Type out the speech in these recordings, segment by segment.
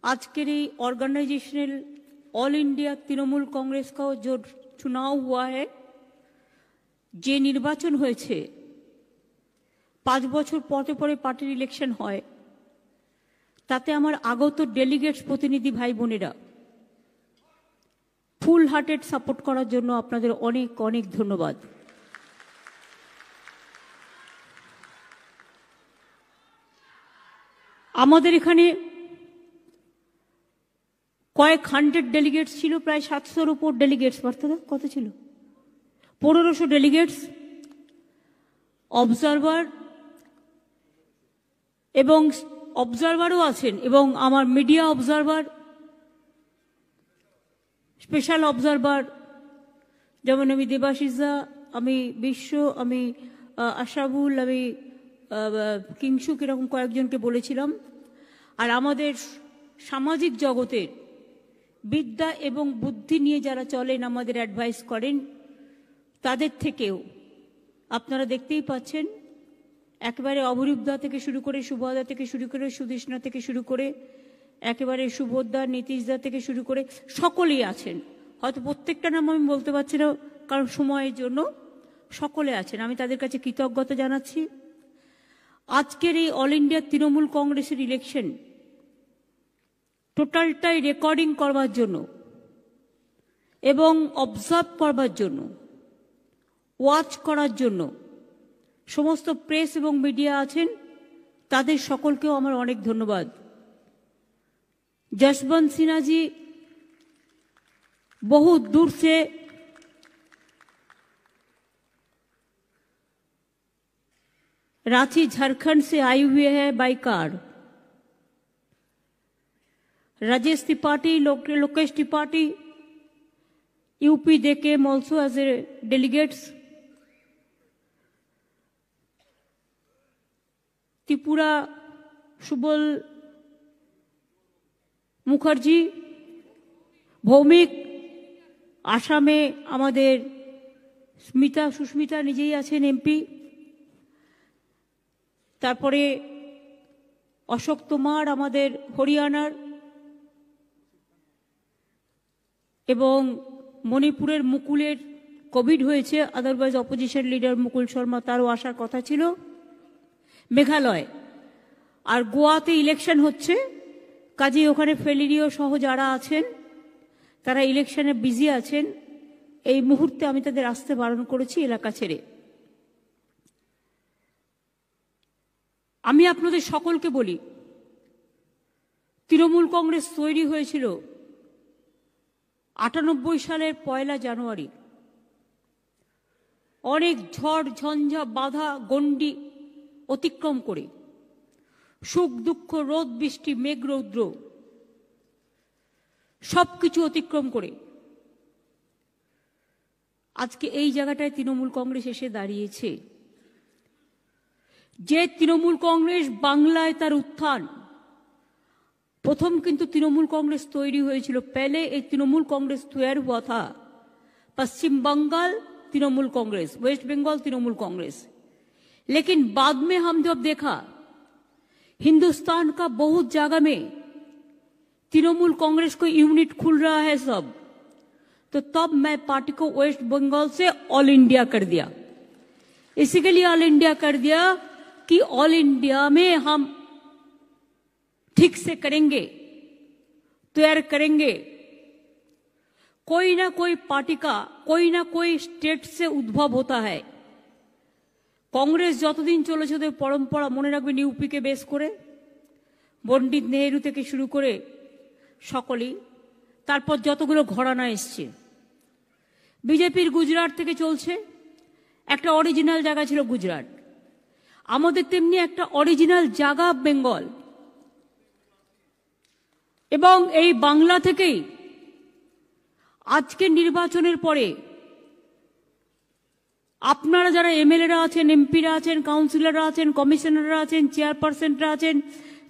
आज के organisational all India Trinamool Congress का जो चुनाव हुआ है, जे निर्वाचन হয়েছে 5 বছর পরে পরে পার্টির ইলেকশন হয়, তাতে আমার আগত ডেলিগেটস প্রতিনিধি ভাই বোনেরা ফুল হার্টেড সাপোর্ট করার জন্য আপনাদের অনেক অনেক ধন্যবাদ। আমাদের এখানে কয়েক হান্ড্রেড ডেলিগেটস ছিল, প্রায় 700-র উপর ডেলিগেটস। বার্তাদা কত ছিল? 1500 ডেলিগেটস, অবজারভার এবং অবজারভারও আছেন, এবং আমার মিডিয়া অবজারভার, স্পেশাল অবজারভার, যেমন আমি দেবাশিসদা, আমি বিশ্ব, আমি আশরাফুল, আমি কিংশুক, এরকম কয়েকজনকে বলেছিলাম। আর আমাদের সামাজিক জগতের বিদ্যা এবং বুদ্ধি নিয়ে যারা চলেন, আমাদের অ্যাডভাইস করেন, তাদের থেকেও আপনারা দেখতেই পাচ্ছেন, একেবারে অবরূপদা থেকে শুরু করে, শুভদা থেকে শুরু করে, সুদেষ্ণা থেকে শুরু করে, একেবারে সুবোধদা, নীতিশদা থেকে শুরু করে সকলেই আছেন। হয়তো প্রত্যেকটা নাম আমি বলতে পারছি না কারণ সময়ের জন্য, সকলে আছেন। আমি তাদের কাছে কৃতজ্ঞতা জানাচ্ছি। আজকের এই অল ইন্ডিয়া তৃণমূল কংগ্রেসের ইলেকশন টোটালটাই রেকর্ডিং করবার জন্য এবং অবজার্ভ করবার জন্য, ওয়াচ করার জন্য সমস্ত প্রেস এবং মিডিয়া আছেন, তাদের সকলকেও আমার অনেক ধন্যবাদ। जसवंत सिन्हा जी बहुत दूर से रांची झारखंड से आए हुए हैं by car. Rajesh Tripathi, Lokesh Tripathi, UP they came also as a delegates. Tripura Subal Mukherjee, Bhowmik, आसामे आमादेर स्मिता, सुस्मिता निजेई आছেন एमपी, तारपरे अशोक तोमार आमादेर हरियाणार, एवं मणिपुरेर मुकुलेर कोविड হয়েছে, अदारवाइज अपोजिशन लिडार मुकुल शर्मा तारो आसार कथा छिलो। मेघालय और गोवाते इलेक्शन হচ্ছে, কাজে ওখানে ফেলিরিও সহ যারা আছেন তারা ইলেকশনে বিজি আছেন। এই মুহূর্তে আমি তাদের আসতে বারণ করেছি এলাকা ছেড়ে। আমি আপনাদের সকলকে বলি, তৃণমূল কংগ্রেস তৈরি হয়েছিল 98 সালের 1 জানুয়ারি। অনেক ঝড় ঝঞ্ঝা বাধা গণ্ডি অতিক্রম করে, সুখ দুঃখ রোদ বৃষ্টি মেঘ রৌদ্র সবকিছু অতিক্রম করে আজকে এই জায়গাটায় তৃণমূল কংগ্রেস এসে দাঁড়িয়েছে। যে তৃণমূল কংগ্রেস বাংলায় তার উত্থান, প্রথম কিন্তু তৃণমূল কংগ্রেস তৈরি হয়েছিল, पहले এই তৃণমূল কংগ্রেস তৈরি हुआ था पश्चिम बंगाल तृणमूल कांग्रेस, वेस्ट बंगाल तृणमूल कांग्रेस। लेकिन बाद में हम जब देखा हिंदुस्तान का बहुत जगह में तृणमूल कांग्रेस को यूनिट खुल रहा है सब, तो तब मैं पार्टी को वेस्ट बंगाल से ऑल इंडिया कर दिया। इसी के लिए ऑल इंडिया कर दिया कि ऑल इंडिया में हम ठीक से करेंगे, तैयार करेंगे। कोई ना कोई पार्टी का कोई ना कोई स्टेट से उद्भव होता है। कांग्रेस যতদিন চলেছে ওদের পরম্পরা মনে রাখবেন, ইউপিকে বেস করে পণ্ডিত নেহেরু থেকে শুরু করে সকলেই, তারপর যতগুলো ঘরানা এসছে। বিজেপির গুজরাট থেকে চলছে, একটা অরিজিনাল জায়গা ছিল গুজরাট। আমাদের তেমনি একটা অরিজিনাল জায়গা বেঙ্গল, এবং এই বাংলা থেকেই আজকে নির্বাচনের পরে আপনারা যারা এমএলএরা আছেন, এমপিরা আছেন, কাউন্সিলররা আছেন, কমিশনাররা আছেন, চেয়ারপারসনরা আছেন,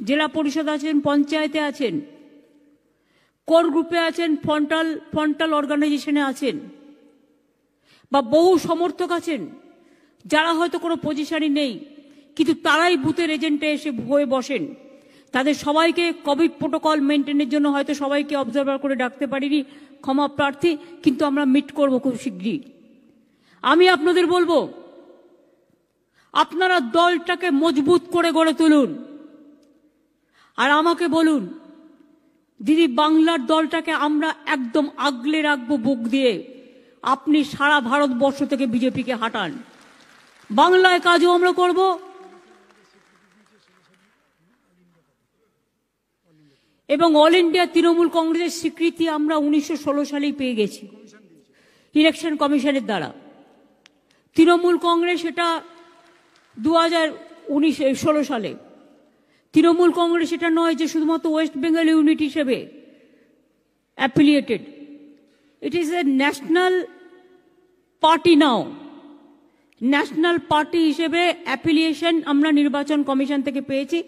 জেলা পরিষদ আছেন, পঞ্চায়েতে আছেন, কোর গ্রুপে আছেন, ফ্রন্টাল অর্গানাইজেশনে আছেন, বা বহু সমর্থক আছেন যারা হয়তো কোনো পজিশনে নেই, কিন্তু তারাই বুথের এজেন্টে এসে হয়ে বসেন, তাদের সবাইকে কোভিড প্রোটোকল মেনটেনের জন্য হয়তো সবাইকে অবজারভার করে ডাকতে পারিনি, ক্ষমা প্রার্থী, কিন্তু আমরা মিট করব খুব শীঘ্রই। আমি আপনাদের বলবো, আপনারা দলটাকে মজবুত করে গড়ে তুলুন। আর আমাকে বলুন, দিদি বাংলার দলটাকে আমরা একদম আগলে রাখবো বুক দিয়ে, আপনি সারা ভারতবর্ষ থেকে বিজেপিকে হাঁটান। বাংলায় কাজও আমরা করব, এবং অল ইন্ডিয়া তৃণমূল কংগ্রেসের স্বীকৃতি আমরা 1916 সালেই পেয়ে গেছি ইলেকশন কমিশনের দ্বারা। তৃণমূল কংগ্রেস এটা 2016 সালে। তৃণমূল কংগ্রেস এটা নয় যে শুধুমাত্র ওয়েস্ট বেঙ্গল ইউনিট হিসেবে affiliated, it is a national party now. National party হিসেবে অ্যাফিলিয়েশন আমরা নির্বাচন কমিশন থেকে পেয়েছি,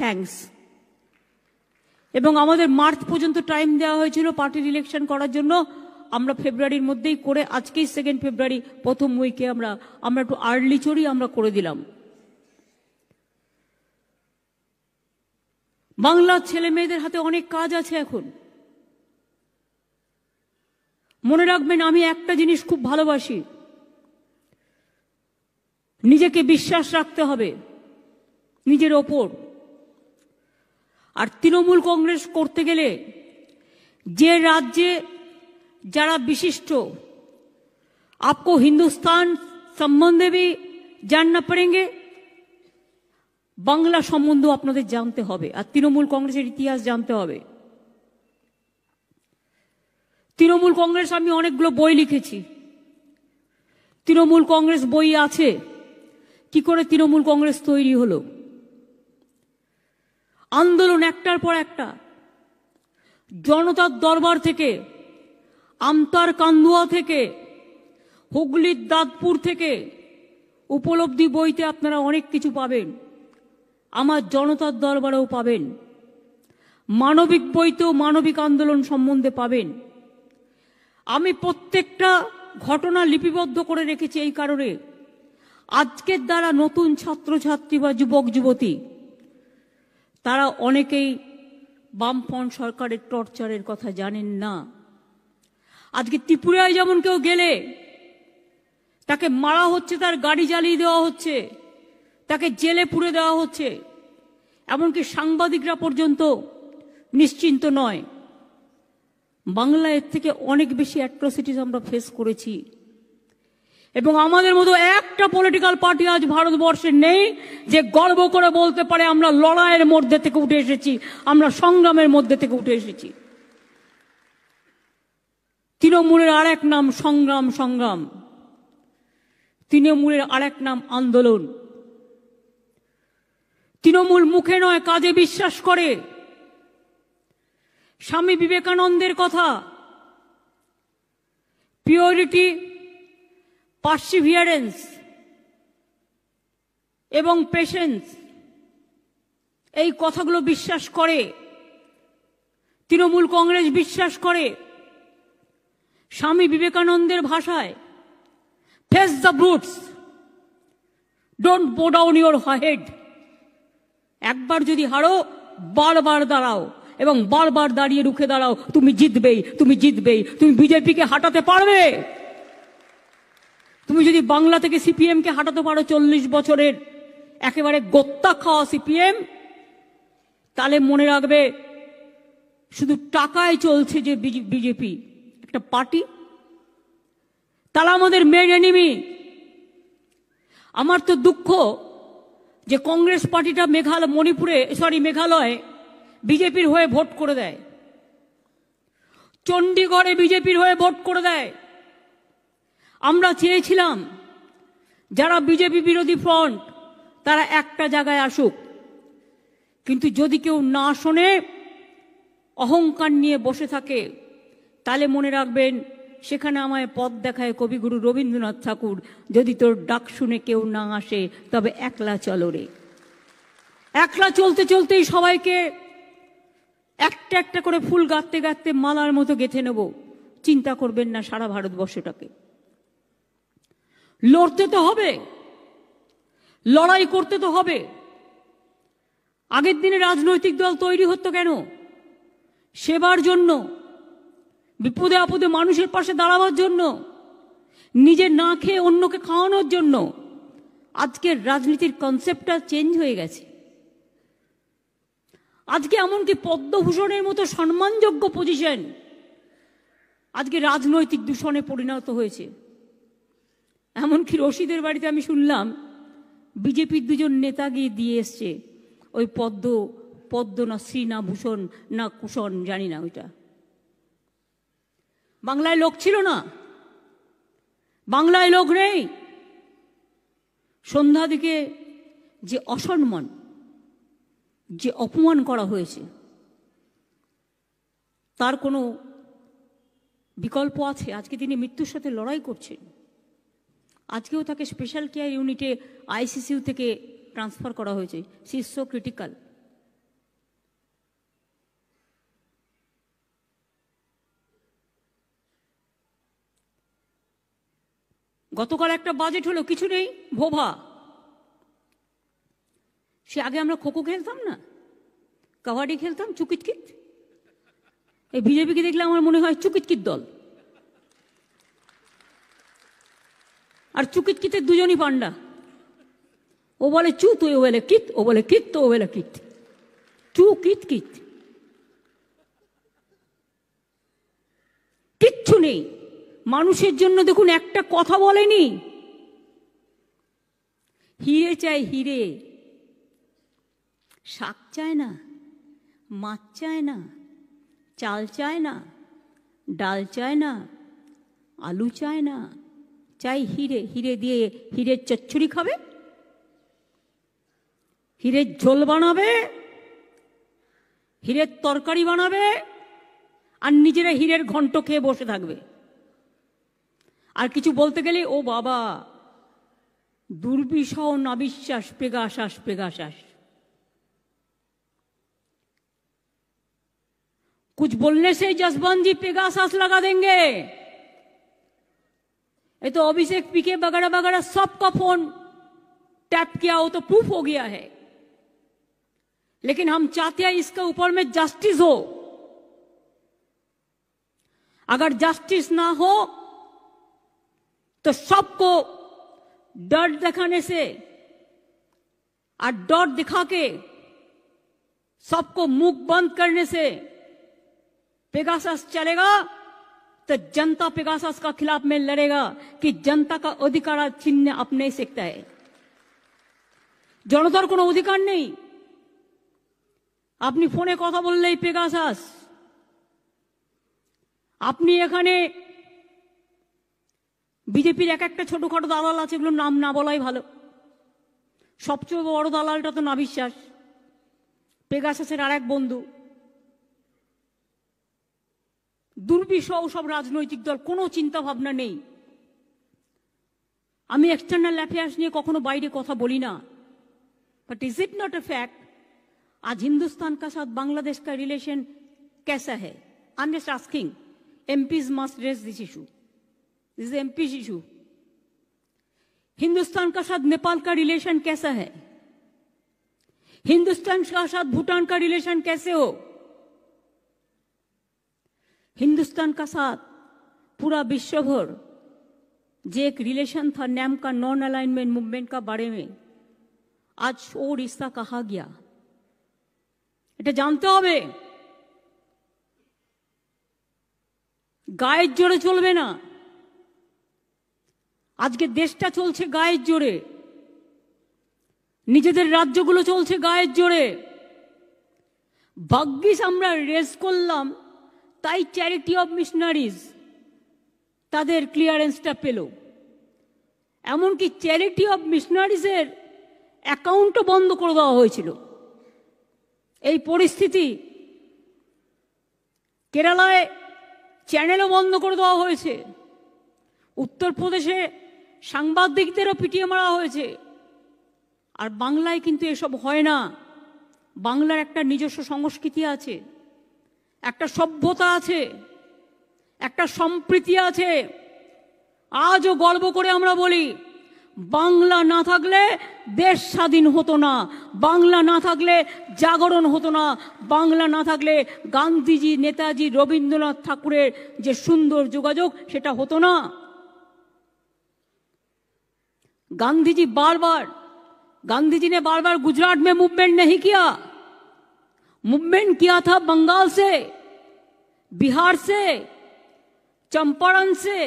থ্যাঙ্কস। এবং আমাদের মার্চ পর্যন্ত টাইম দেওয়া হয়েছিল পার্টির ইলেকশন করার জন্য, আমরা ফেব্রুয়ারির মধ্যেই করে, আজকেই 2 ফেব্রুয়ারি প্রথম উইকে আমরা একটু আর্লি চড়ি আমরা করে দিলাম। বাংলার ছেলে মেয়েদের হাতে অনেক কাজ আছে এখন। মনে রাখবেন, আমি একটা জিনিস খুব ভালোবাসি, নিজেকে বিশ্বাস রাখতে হবে নিজের ওপর। আর তৃণমূল কংগ্রেস করতে গেলে যে রাজ্যে যারা বিশিষ্ট, आपको हिंदुस्तान সম্বন্ধে भी जानना पड़ेंगे, বাংলা সম্বন্ধেও আপনাদের জানতে হবে, আর তৃণমূল কংগ্রেসের ইতিহাস জানতে হবে। তৃণমূল কংগ্রেস, আমি অনেকগুলো বই লিখেছি, তৃণমূল কংগ্রেস বই আছে, কি করে তৃণমূল কংগ্রেস তৈরি হলো, আন্দোলন একটার পর একটা, জনতার দরবার থেকে, আমতার কান্দুয়া থেকে, হুগলির দাঁতপুর থেকে, উপলব্ধি বইতে আপনারা অনেক কিছু পাবেন, আমার জনতার দরবারেও পাবেন, মানবিক বইতেও মানবিক আন্দোলন সম্বন্ধে পাবেন। আমি প্রত্যেকটা ঘটনা লিপিবদ্ধ করে রেখেছি এই কারণে, আজকের দ্বারা নতুন ছাত্রছাত্রী বা যুবক যুবতী তারা অনেকেই বামফ্রন্ট সরকারের টর্চারের কথা জানেন না। আজকে ত্রিপুরায় যেমন কেউ গেলে তাকে মারা হচ্ছে, তার গাড়ি জ্বালিয়ে দেওয়া হচ্ছে, তাকে জেলে পুরে দেওয়া হচ্ছে, এমনকি সাংবাদিকরা পর্যন্ত নিশ্চিন্ত নয়। বাংলা এর থেকে অনেক বেশি অ্যাট্রসিটিস আমরা ফেস করেছি, এবং আমাদের মতো একটা পলিটিক্যাল পার্টি আজ ভারতবর্ষে নেই যে গর্ব করে বলতে পারে আমরা লড়াইয়ের মধ্যে থেকে উঠে এসেছি, আমরা সংগ্রামের মধ্যে থেকে উঠে এসেছি। তৃণমূলের আরেক নাম সংগ্রাম, সংগ্রাম। তৃণমূলের আরেক নাম আন্দোলন। তৃণমূল মুখে নয় কাজে বিশ্বাস করে। স্বামী বিবেকানন্দের কথা, পিওরিটি, পার্সিভিয়ারেন্স এবং পেশেন্স, এই কথাগুলো বিশ্বাস করে তৃণমূল কংগ্রেস, বিশ্বাস করে। স্বামী বিবেকানন্দের ভাষায়, face the brutes, don't bow down your head. একবার যদি হারো, বারবার দাঁড়াও, এবং বারবার দাঁড়িয়ে রুখে দাঁড়াও, তুমি জিতবেই, তুমি জিতবেই। তুমি বিজেপিকে হাঁটাতে পারবে। তুমি যদি বাংলা থেকে সিপিএম কে হাঁটাতে পারো, 40 বছরের একেবারে গোত্তা খাওয়া সিপিএম, তাহলে মনে রাখবে শুধু টাকায় চলছে যে বিজেপি একটা পার্টি, তারা আমাদের মেন এনিমি। আমার তো দুঃখ যে কংগ্রেস পার্টিটা মেঘালয় বিজেপির হয়ে ভোট করে দেয়, চণ্ডীগড়ে বিজেপির হয়ে ভোট করে দেয়। আমরা চেয়েছিলাম যারা বিজেপি বিরোধী ফ্রন্ট তারা একটা জায়গায় আসুক, কিন্তু যদি কেউ না শোনে, অহংকার নিয়ে বসে থাকে, তাহলে মনে রাখবেন সেখানে আমায় পথ দেখায় কবিগুরু রবীন্দ্রনাথ ঠাকুর, যদি তোর ডাক শুনে কেউ না আসে তবে একলা চলো রে। একলা চলতে চলতেই সবাইকে একটা একটা করে ফুল গাঁথতে গাঁথতে মালার মতো গেঁথে নেব। চিন্তা করবেন না সারা ভারতবর্ষটাকে। লড়তে তো হবে, লড়াই করতে তো হবে। আগের দিনে রাজনৈতিক দল তৈরি হতো কেন? সেবার জন্য, বিপদে আপদে মানুষের পাশে দাঁড়াবার জন্য, নিজে না খেয়ে অন্যকে খাওয়ানোর জন্য। আজকের রাজনীতির কনসেপ্টটা চেঞ্জ হয়ে গেছে। আজকে এমনকি পদ্মভূষণের মতো সম্মানযোগ্য পজিশন আজকে রাজনৈতিক দূষণে পরিণত হয়েছে। এমনকি রশিদের বাড়িতে আমি শুনলাম বিজেপির দুজন নেতা গিয়ে দিয়ে এসছে ওই পদ্ম না শ্রী না ভূষণ না কুষণ, জানি না ওইটা। বাংলায় লোক ছিল না, বাংলায় লোক নেই। সন্ধ্যা দিকে যে অসম্মান, যে অপমান করা হয়েছে, তার কোনো বিকল্প আছে? আজকে তিনি মৃত্যুর সাথে লড়াই করছেন। আজকেও তাকে স্পেশাল কেয়ার ইউনিটে আইসিসিউ থেকে ট্রান্সফার করা হয়েছে। She is so critical. গতকাল একটা বাজেট হলো, কিছু নেই, ভোভা। সে আগে আমরা খোখো খেলতাম না, কাবাডি খেলতাম, চুকিতকিত। এই বিজেপিকে দেখলে আমার মনে হয় চুকিতকিত দল। আর চুকিতকিতের দুজনই পান্ডা। ও বলে চু তো ও বলে কিত, ও বলে কিত তো ও বলে কিত। চু কিত কিত, কিচ্ছু নেই মানুষের জন্য। দেখুন, একটা কথা বলেনি। হিরে চাই হিরে, শাক চায় না, মাছ চায় না, চাল চায় না, ডাল চায় না, আলু চায় না, চাই হিরে। হিরে দিয়ে হিরের চচ্চড়ি খাবে, হিরের ঝোল বানাবে, হিরের তরকারি বানাবে, আর নিজেরা হিরের ঘন্ট খেয়ে বসে থাকবে। আর কিছু বলতে গেলে ও বাবা, দুর্বিষহ নাবিশ্বাস, পেগাসাস পেগাসাস। कुछ बोलने से जसवंत जी पेगासास लगा देंगे। ये तो अभिषेक पीके वगैरह वगैरह सबका फोन टैप किया हो तो प्रूफ हो गया है। लेकिन हम चाहते हैं इसके ऊपर में जस्टिस हो। अगर जस्टिस ना हो तो सबको डर दिखाने से और डर दिखा के सबको मुख बंद करने से पेगासास चलेगा, तो जनता पेगासास का खिलाफ में लड़ेगा कि जनता का अधिकार छीनने आप नहीं सकता है। জনতার কোনো অধিকার নেই। আপনি ফোনে কথা বললেই পেগাসাস। আপনি এখানে বিজেপির এক একটা ছোটখাটো দালাল আছে, এগুলোর নাম না বলাই ভালো। সবচেয়ে বড় দালালটা তো নাবিশ্বাস, পেগাসাসের আর এক বন্ধু। দুর্বিষহ সব রাজনৈতিক দল, কোনো চিন্তা ভাবনা নেই। আমি এক্সটার্নাল অ্যাফেয়ার্স নিয়ে কখনো বাইরে কথা বলি না, but is it not a fact? आज हिंदुस्तान का साथ बांग्लादेश का रिलेशन कैसा है? I am just asking. MPs must raise this issue, this is MPs issue. Hindustan का साथ नेपाल का रिलेशन कैसा है? हिंदुस्तान का साथ भूटान का रिलेशन कैसे हो? हिंदुस्तान का साथ पूरा विश्व भर जो एक रिलेशन था नैम का, नॉन अलाइनमेंट मूवमेंट का बारे में, आज वो रिश्ता कहा गया, এটা জানতে হবে। গায়ের জোরে চলবে না। আজকে দেশটা চলছে গায়ের জোরে, নিজেদের রাজ্যগুলো চলছে গায়ের জোরে। ভাগ্যিস আমরা রেস করলাম, তাই চ্যারিটি অফ মিশনারিজ তাদের ক্লিয়ারেন্সটা পেল। এমনকি চ্যারিটি অফ মিশনারিজের অ্যাকাউন্টও বন্ধ করে দেওয়া হয়েছিল। এই পরিস্থিতি কেরালায় চ্যানেলও বন্ধ করে দেওয়া হয়েছে। উত্তরপ্রদেশে সাংবাদিকদেরও পিটিয়ে মারা হয়েছে। আর বাংলায় কিন্তু এসব হয় না। বাংলার একটা নিজস্ব সংস্কৃতি আছে, একটা সভ্যতা আছে, একটা সম্প্রীতি আছে। আজও গর্ব করে আমরা বলি বাংলা না থাকলে দেশ স্বাধীন হতো না, বাংলা না থাকলে জাগরণ হতো না, বাংলা না থাকলে গান্ধীজি, নেতাজি, রবীন্দ্রনাথ ঠাকুরের যে সুন্দর যোগাযোগ সেটা হতো না। गांधी जी ने बार बार गुजरात में मूवमेंट नहीं किया, मूवमेंट किया था बंगाल से, बिहार से, चंपारण से,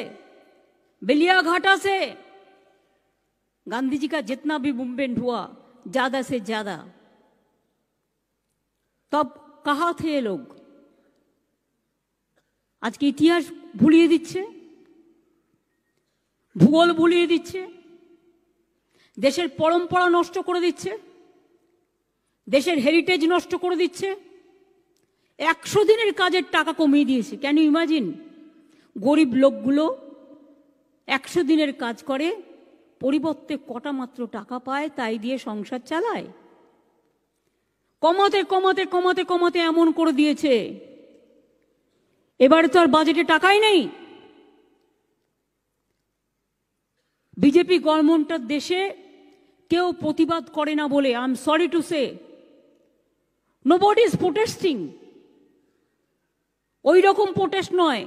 बेलियाघाटा से। गांधी जी का जितना भी मूवमेंट हुआ ज्यादा से ज्यादा, तब कहाँ थे ये लोग? आज के इतिहास भूलिए दिच्छे, भूगोल भूलिए दिच्छे, দেশের পরম্পরা নষ্ট করে দিচ্ছে, দেশের হেরিটেজ নষ্ট করে দিচ্ছে। 100 দিনের কাজের টাকা কমিয়ে দিয়েছে। Can you imagine? গরিব লোকগুলো 100 দিনের কাজ করে, পরিবর্তে কটা মাত্র টাকা পায়, তাই দিয়ে সংসার চালায়। কমাতে কমাতে কমাতে কমাতে এমন করে দিয়েছে, এবারে তো আর বাজেটে টাকাই নেই। বিজেপি গভর্নমেন্টের দেশে কেউ প্রতিবাদ করে না বলে, I am sorry to say, nobody is protesting. ওই রকম প্রোটেস্ট নয়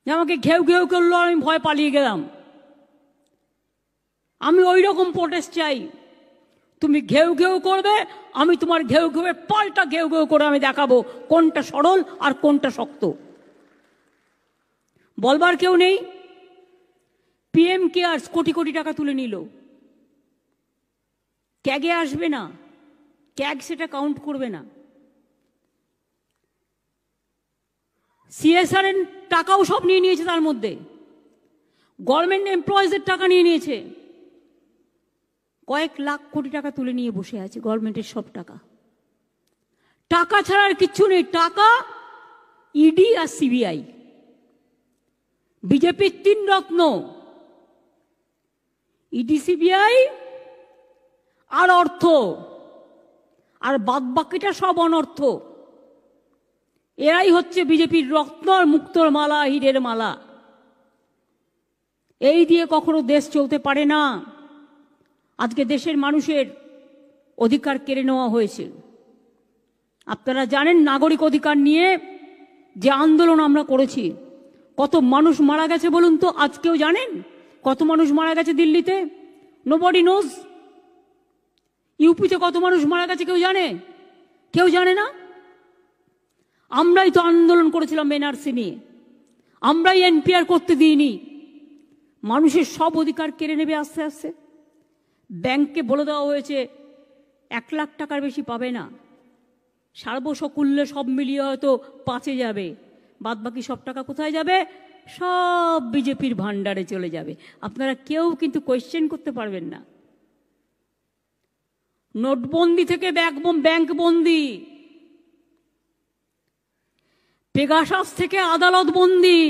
যে আমাকে ঘেউ ঘেউ করলো আমি ভয় পালিয়ে গেলাম। আমি ওই রকম প্রোটেস্ট চাই, তুমি ঘেউ ঘেউ করবে, আমি তোমার ঘেউ ঘেউ পাল্টা ঘেউ ঘেউ করে আমি দেখাবো কোনটা সরল আর কোনটা শক্ত। বলবার কেউ নেই। পিএম কেয়ার্স কোটি কোটি টাকা তুলে নিল, ক্যাগে আসবে না, ক্যাগ সেটা কাউন্ট করবে না। সিএসআর এর টাকাও সব নিয়ে নিয়েছে, তার মধ্যে গভর্নমেন্ট এমপ্লয়িজের টাকা নিয়ে নিয়েছে। কয়েক লাখ কোটি টাকা তুলে নিয়ে বসে আছে গভর্নমেন্টের সব টাকা। টাকা ছাড়া আর কিচ্ছু নেই, টাকা, ইডি আর সিবিআই। বিজেপির 3 রত্ন, ইডি, সিবিআই আর অর্থ, আর বাদ বাকিটা সব অনর্থ। এরাই হচ্ছে বিজেপির রত্ন আর মুক্তোর মালা, হীরের মালা। এই দিয়ে কখনো দেশ চলতে পারে না। আজকে দেশের মানুষের অধিকার কেড়ে নেওয়া হয়েছে। আপনারা জানেন নাগরিক অধিকার নিয়ে যে আন্দোলন আমরা করেছি, কত মানুষ মারা গেছে বলুন তো? আজকেও জানেন কত মানুষ মারা গেছে দিল্লিতে? Nobody nose. ইউপিতে কত মানুষ মারা গেছে কেউ জানে? কেউ জানে না। আমরাই তো আন্দোলন করেছিলাম এনআরসি নিয়ে, আমরাই এনপিআর করতে দিইনি। মানুষের সব অধিকার কেড়ে নেবে আস্তে আস্তে। ব্যাংককে বলে দেওয়া হয়েছে 1 লাখ টাকার বেশি পাবে না, সার্বসকূল্যে সব মিলিয়ে হয়তো 5-এ যাবে, বাদ বাকি সব টাকা কোথায় যাবে? সব বিজেপির ভান্ডারে চলে যাবে। আপনারা কেউ কিন্তু কোয়েশ্চেন করতে পারবেন না। নোটবন্দি থেকে ব্যাংক বন্দি, পেগাসাস থেকে আদালত বন্দি,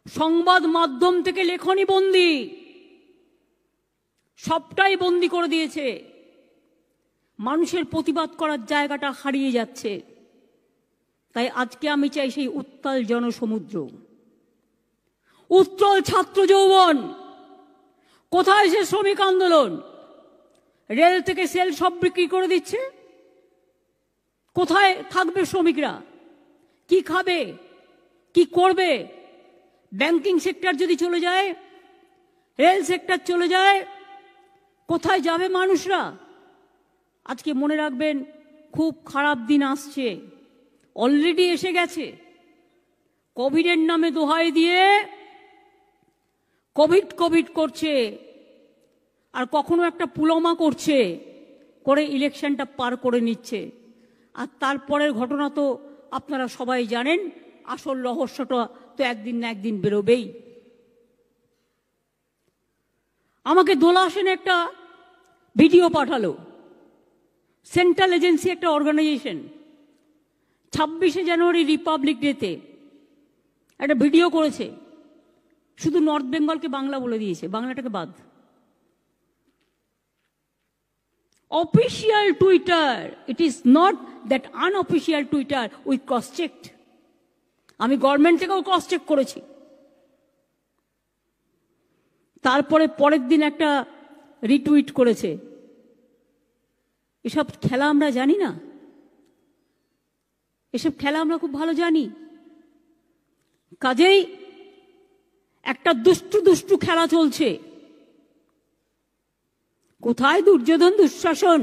সংবাদ মাধ্যম থেকে লেখনী বন্দি, সবটাই বন্দি করে দিয়েছে। মানুষের প্রতিবাদ করার জায়গাটা হারিয়ে যাচ্ছে। তাই আজকে আমি চাই সেই উত্তাল জনসমুদ্র, উত্তাল ছাত্র যৌবন। কোথায় সে শ্রমিক আন্দোলন? রেল থেকে সেল সব বিক্রি করে দিচ্ছে। কোথায় থাকবে শ্রমিকরা? কি খাবে, কি করবে? ব্যাংকিং সেক্টর যদি চলে যায়, রেল সেক্টর চলে যায়, কোথায় যাবে মানুষরা? আজকে মনে রাখবেন, খুব খারাপ দিন আসছে, অলরেডি এসে গেছে। কোভিডের নামে দোহাই দিয়ে কোভিড করছে, আর কখনো একটা পুলমা করছে, করে ইলেকশনটা পার করে নিচ্ছে। আর তারপরের ঘটনা তো আপনারা সবাই জানেন। আসল রহস্যটা তো একদিন না একদিন বেরোবেই। আমাকে দোলা সেন একটা ভিডিও পাঠালো, সেন্ট্রাল এজেন্সি একটা অর্গানাইজেশন, 26শে জানুয়ারি রিপাবলিক ডেতে একটা ভিডিও করেছে। শুধু নর্থ বেঙ্গলকে বাংলা বলে দিয়েছে, বাংলাটাকে বাদ। Official Twitter, it is not that unofficial Twitter, we cross checked. আমি গভর্নমেন্ট থেকেও ক্রস চেক করেছি। তারপরে পরের দিন একটা রিটুইট করেছে। এসব খেলা আমরা জানি না, এসব খেলা আমরা খুব ভালো জানি। কাজেই একটা দুষ্টু দুষ্টু খেলা চলছে। কোথায় দুর্যোধন দুঃশাসন?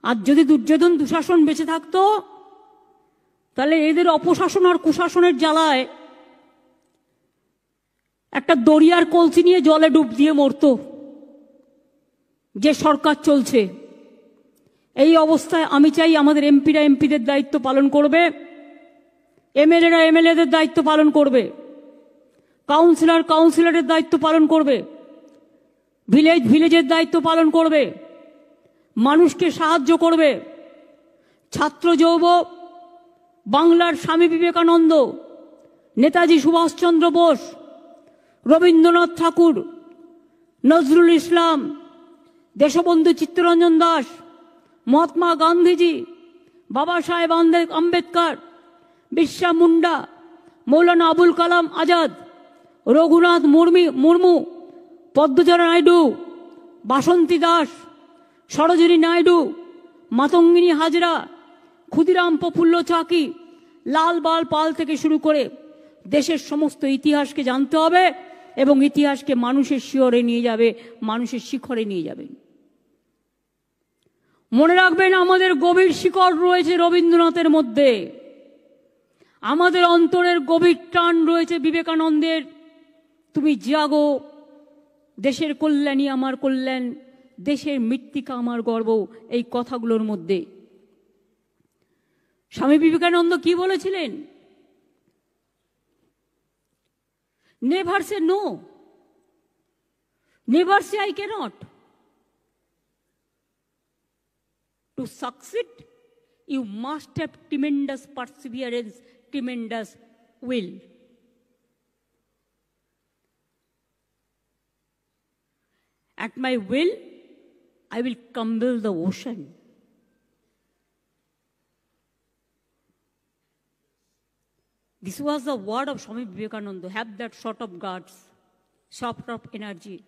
আর যদি দুর্যোধন দুঃশাসন বেঁচে থাকতো তাহলে এদের অপশাসন আর কুশাসনের জ্বালায় একটা দরিয়ার কলসি নিয়ে জলে ডুব দিয়ে মরতো। যে সরকার চলছে এই অবস্থায় আমি চাই আমাদের এমপিরা এমপিদের দায়িত্ব পালন করবে, এমএলএরা এমএলএদের দায়িত্ব পালন করবে, কাউন্সিলর কাউন্সিলরের দায়িত্ব পালন করবে, ভিলেজ ভিলেজের দায়িত্ব পালন করবে, মানুষকে সাহায্য করবে। ছাত্র যৌব বাংলার স্বামী বিবেকানন্দ, নেতাজি সুভাষচন্দ্র বোস, রবীন্দ্রনাথ ঠাকুর, নজরুল ইসলাম, দেশবন্ধু চিত্তরঞ্জন দাস, মহাত্মা গান্ধীজি, বাবা সাহেব আম্বেদকর, বিরসা মুন্ডা, মৌলানা আবুল কালাম আজাদ, রঘুনাথ মুর্মু, পদ্মচরণ নাইডু, বাসন্তী দাস, সরোজিনী নাইডু, মাতঙ্গিনী হাজরা, ক্ষুদিরাম প্রফুল্ল চাকি, লাল বাল পাল থেকে শুরু করে দেশের সমস্ত ইতিহাসকে জানতে হবে এবং ইতিহাসকে মানুষের শিয়রে নিয়ে যাবে, মানুষের শিখরে নিয়ে যাবেন। মনে রাখবেন আমাদের গভীর শিকড় রয়েছে রবীন্দ্রনাথের মধ্যে, আমাদের অন্তরের গভীর টান রয়েছে বিবেকানন্দের তুমি জাগো, দেশের কল্যাণই আমার কল্যাণ, দেশের মৃত্তিকা আমার গর্ব, এই কথাগুলোর মধ্যে। স্বামী বিবেকানন্দ কি বলেছিলেন? Never say no, never say I can't. To succeed, you must have tremendous perseverance, tremendous will. At my will, I will compel the ocean. This was the word of Swami Vivekananda. Have that sort of guts, sort of energy,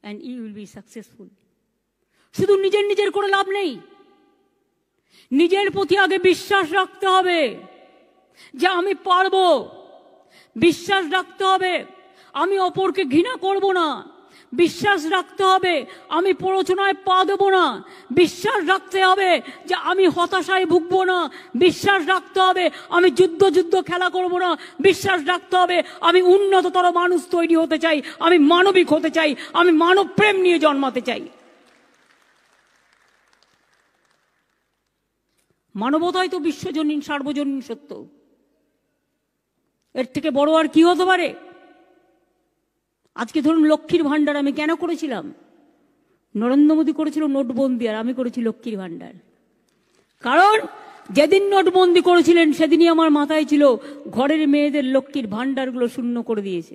and you will be successful. শুধু নিজের নিজের করে লাভ নেই, নিজের প্রতি আগে বিশ্বাস রাখতে হবে যে আমি পারবো, বিশ্বাস রাখতে হবে আমি অপরকে ঘৃণা করব না, বিশ্বাস রাখতে হবে আমি প্ররোচনায় পা দেব না, বিশ্বাস রাখতে হবে যে আমি হতাশায় ভুগবো না, বিশ্বাস রাখতে হবে আমি যুদ্ধ খেলা করব না, বিশ্বাস রাখতে হবে আমি উন্নততর মানুষ তৈরি হতে চাই, আমি মানবিক হতে চাই, আমি মানব প্রেম নিয়ে জন্মাতে চাই। মানবতাই তো বিশ্বজনীন সার্বজনীন সত্য, এর থেকে বড় আর কি হতে পারে? আজকে ধরুন লক্ষ্মীর ভান্ডার আমি কেন করেছিলাম? নরেন্দ্র মোদী করেছিল নোটবন্দি, আর আমি করেছি লক্ষ্মীর ভান্ডার। কারণ যেদিন নোটবন্দি করেছিলেন সেদিনই আমার মাথায় ছিল ঘরের মেয়েদের লক্ষ্মীর ভান্ডারগুলো শূন্য করে দিয়েছে।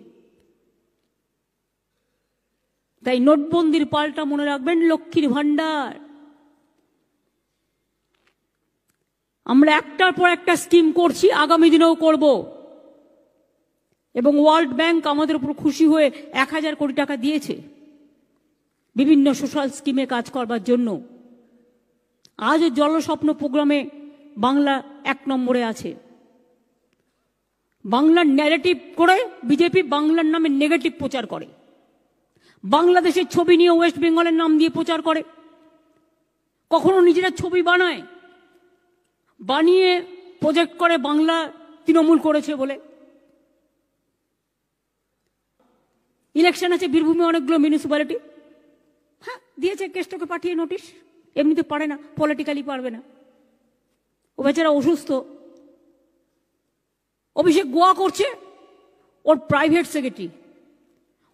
তাই নোটবন্দির পাল্টা মনে রাখবেন লক্ষ্মীর ভান্ডার। আমরা একটার পর একটা স্কিম করছি, আগামী দিনেও করব, এবং ওয়ার্ল্ড ব্যাংক আমাদের উপর খুশি হয়ে 1000 কোটি টাকা দিয়েছে বিভিন্ন সোশ্যাল স্কিমে কাজ করবার জন্য। আজও জলস্বপ্ন প্রোগ্রামে বাংলা 1 নম্বরে আছে। বাংলার ন্যারেটিভ করে বিজেপি বাংলার নামে নেগেটিভ প্রচার করে, বাংলাদেশের ছবি নিয়ে ওয়েস্ট বেঙ্গলের নাম দিয়ে প্রচার করে, কখনো নিজেরা ছবি বানায়, বানিয়ে প্রজেক্ট করে বাংলা তৃণমূল করেছে বলে। ইলেকশন আছে বীরভূমে অনেকগুলো মিউনিসিপ্যালিটি, হ্যাঁ দিয়েছে, কেষ্টকে পাঠিয়ে নোটিশ, এমনিতে পারে না, পলিটিক্যালি পারবে না, ও বেচারা অসুস্থ। অভিষেক গোয়া করছে, ওর প্রাইভেট সেক্রেটারি,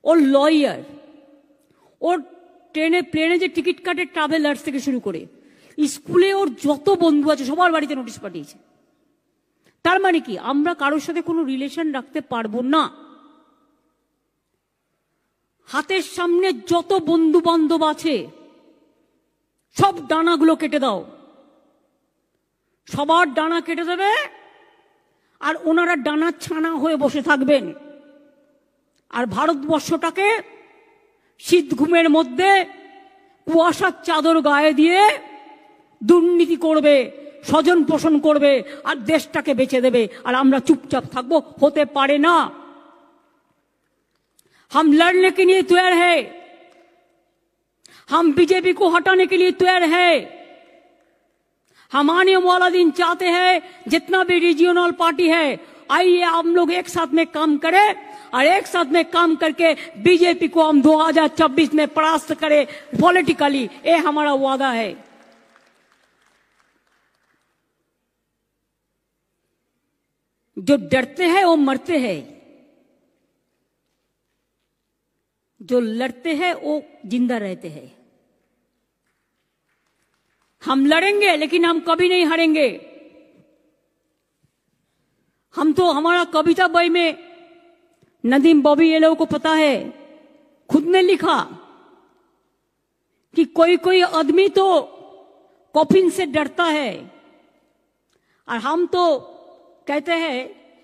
ওর লয়ার, ওর ট্রেনে প্লেনে যে টিকিট কাটে ট্রাভেলার্স থেকে শুরু করে স্কুলে ওর যত বন্ধু আছে সবার বাড়িতে নোটিশ পাঠিয়েছে। তার মানে কি আমরা কারোর সাথে কোনো রিলেশন রাখতে পারবো না? হাতের সামনে যত বন্ধু বান্ধব আছে সব ডানাগুলো কেটে দাও, সবার ডানা কেটে দেবে, আর ওনারা ডানা ছানা হয়ে বসে থাকবেন। আর ভারতবর্ষটাকে শীত ঘুমের মধ্যে কুয়াশার চাদর গায়ে দিয়ে দুর্নীতি করবে, স্বজন পোষণ করবে আর দেশটাকে বেঁচে দেবে, আর আমরা চুপচাপ থাকবো? হতে পারে না। हम लड़ने के लिए तैयार है, हम बीजेपी को हटाने के लिए तैयार है। हम आने वाला दिन चाहते हैं जितना भी रीजनल पार्टी है, आइए हम लोग एक साथ में काम करें और एक साथ में काम करके बीजेपी को हम 2026 में परास्त करें पॉलिटिकली। ये हमारा वादा है। जो डरते हैं वो मरते हैं, जो लड़ते हैं वो जिंदा रहते हैं। हम लड़ेंगे लेकिन हम कभी नहीं हारेंगे। हम तो, हमारा कविता बई में नदीम बॉबी ये लोगों को पता है, खुद ने लिखा कि कोई कोई आदमी तो कॉफिन से डरता है, और हम तो कहते हैं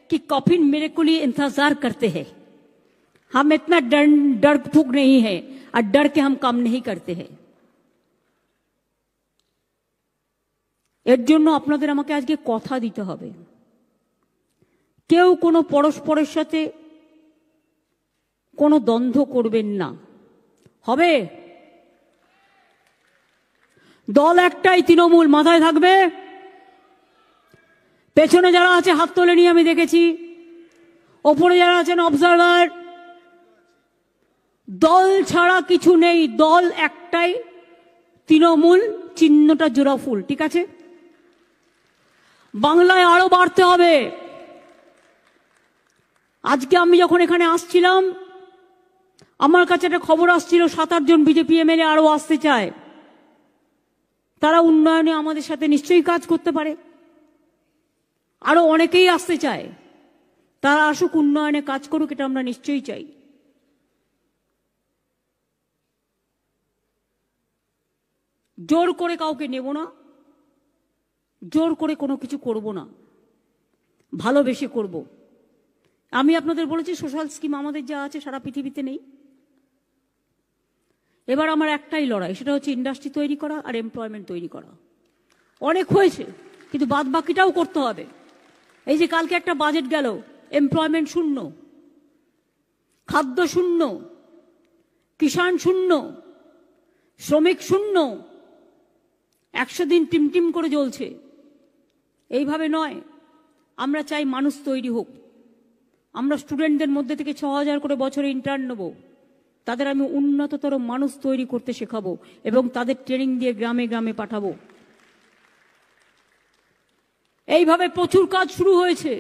कि कॉफिन मेरे को लिए इंतजार करते हैं। हम इतना डर फूक नहीं है और डर के हम काम नहीं करते हैं। এর জন্য আপনাদের আমাকে আজকে কথা দিতে হবে, কেউ কোনো পরস্পরের সাথে কোনো দ্বন্দ্ব করবেন না। হবে? দল একটাই, তৃণমূল, মাথায় থাকবে। পেছনে যারা আছে হাত তোলে নিয়ে আমি দেখেছি, ওপরে যারা আছেন অবজারভার। দল ছাড়া কিছু নেই, দল একটাই, তৃণমূল, চিহ্নটা জোড়া ফুল। ঠিক আছে? বাংলায় আরো বাড়তে হবে। আজকে আমি যখন এখানে আসছিলাম, আমার কাছে একটা খবর আসছিল 7-8 জন বিজেপি এমএলএ আরো আসতে চায়। তারা উন্নয়নে আমাদের সাথে নিশ্চয়ই কাজ করতে পারে। আরো অনেকেই আসতে চায়, তারা আসুক, উন্নয়নে কাজ করুক, এটা আমরা নিশ্চয়ই চাই। জোর করে কাউকে নেব না, জোর করে কোনো কিছু করব না, ভালোবেসে করব। আমি আপনাদের বলেছি সোশ্যাল স্কিম আমাদের যা আছে সারা পৃথিবীতে নেই। এবার আমার একটাই লড়াই, সেটা হচ্ছে ইন্ডাস্ট্রি তৈরি করা আর এমপ্লয়মেন্ট তৈরি করা। অনেক হয়েছে, কিন্তু বাদ বাকিটাও করতে হবে। এই যে কালকে একটা বাজেট গেল, এমপ্লয়মেন্ট শূন্য, খাদ্য শূন্য, কিষাণ শূন্য, শ্রমিক শূন্য, 100 দিন টিমটিম করে জ্বলছে। এইভাবে নয়, আমরা চাই মানুষ তৈরি হোক। আমরা স্টুডেন্টদের মধ্যে থেকে 6000 করে বছরে ইন্টার্ন নেব, তাদের আমি উন্নততর মানুষ তৈরি করতে শেখাবো এবং তাদের ট্রেনিং দিয়ে গ্রামে গ্রামে পাঠাবো। এইভাবে প্রচুর কাজ শুরু হয়েছে,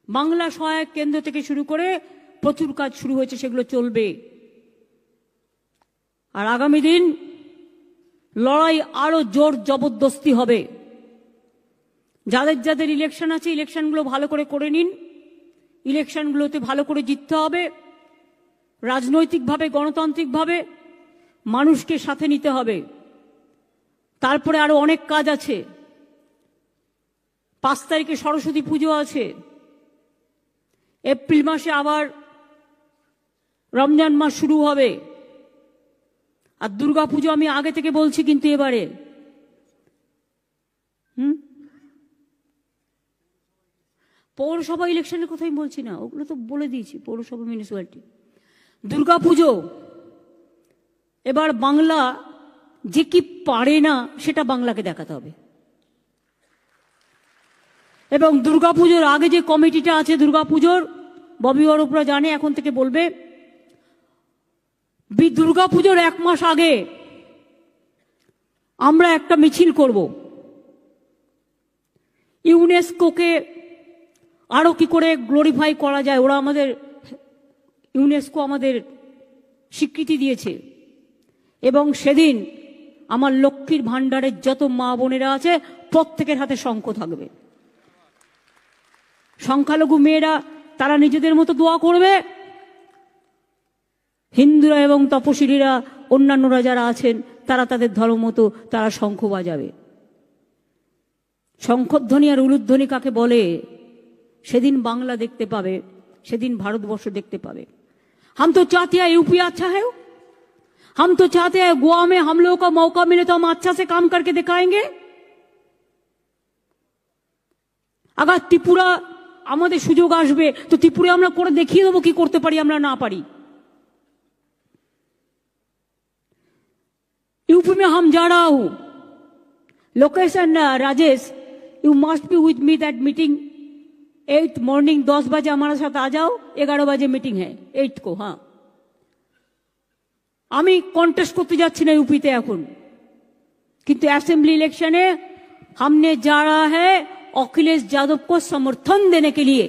বাংলা সহায়ক কেন্দ্র থেকে শুরু করে প্রচুর কাজ শুরু হয়েছে, সেগুলো চলবে। আর আগামী দিন লড়াই আরো জোর জবরদস্তি হবে। যাদের যাদের ইলেকশন আছে, ইলেকশনগুলো ভালো করে নিন। ইলেকশনগুলোতে ভালো করে জিততে হবে, রাজনৈতিকভাবে, গণতান্ত্রিকভাবে মানুষকে সাথে নিতে হবে। তারপরে আরো অনেক কাজ আছে। 5 তারিখে সরস্বতী পুজো আছে, এপ্রিল মাসে আবার রমজান মাস শুরু হবে, আর দুর্গা পুজো আমি আগে থেকে বলছি, কিন্তু এবারে পৌরসভা ইলেকশনের কথাই বলছি না, ওগুলো তো বলে দিয়েছি, পৌরসভা, মিউনিসিপ্যালিটি। দুর্গা পুজো এবার বাংলা যে কি পারে না সেটা বাংলাকে দেখাতে হবে। এবং দুর্গাপুজোর আগে যে কমিটিটা আছে, দুর্গাপুজোর, ববি অরূপরা জানে, এখন থেকে বলবে, দুর্গাপুজোর 1 মাস আগে আমরা একটা মিছিল করব, ইউনেস্কোকে আরো কি করে গ্লোরিফাই করা যায়। ওরা আমাদের, ইউনেস্কো আমাদের স্বীকৃতি দিয়েছে, এবং সেদিন আমার লক্ষ্মীর ভান্ডারের যত মা বোনেরা আছে প্রত্যেকের হাতে শঙ্খ থাকবে। সংখ্যালঘু মেয়েরা তারা নিজেদের মতো দোয়া করবে, হিন্দুরা এবং তপশিলীরা, অন্যান্যরা যারা আছেন, তারা তাদের ধর্ম মতো তারা শঙ্খ বাজাবে। শঙ্খধ্বনি আর উলুধ্বনি কাকে বলে সেদিন বাংলা দেখতে পাবে, সেদিন ভারতবর্ষ দেখতে পাবে। हम तो चाहते हैं यूपी अच्छा है, हम तो चाहते हैं गोवा में हम लोगों को मौका मिले तो हम अच्छा से काम करके दिखाएंगे। अगर त्रिपुरा আমাদের সুযোগ আসবে তো ত্রিপুরা আমরা করে দেখিয়ে দেবো কি করতে পারি আমরা না পারি। यूपी में हम जा रहा हूं, Lokesh and Rajesh, you must be with me that meeting 8 morning 10 बजे हमारे साथ आ जाओ, 11 बजे मीटिंग है 8 को। हाँ, আমি কন্টেস্ট করতে যাচ্ছি না यूपीতে এখন, কিন্তু असेंबली इलेक्शन है हमने जा रहा है अखिलेश यादव को समर्थन देने के लिए।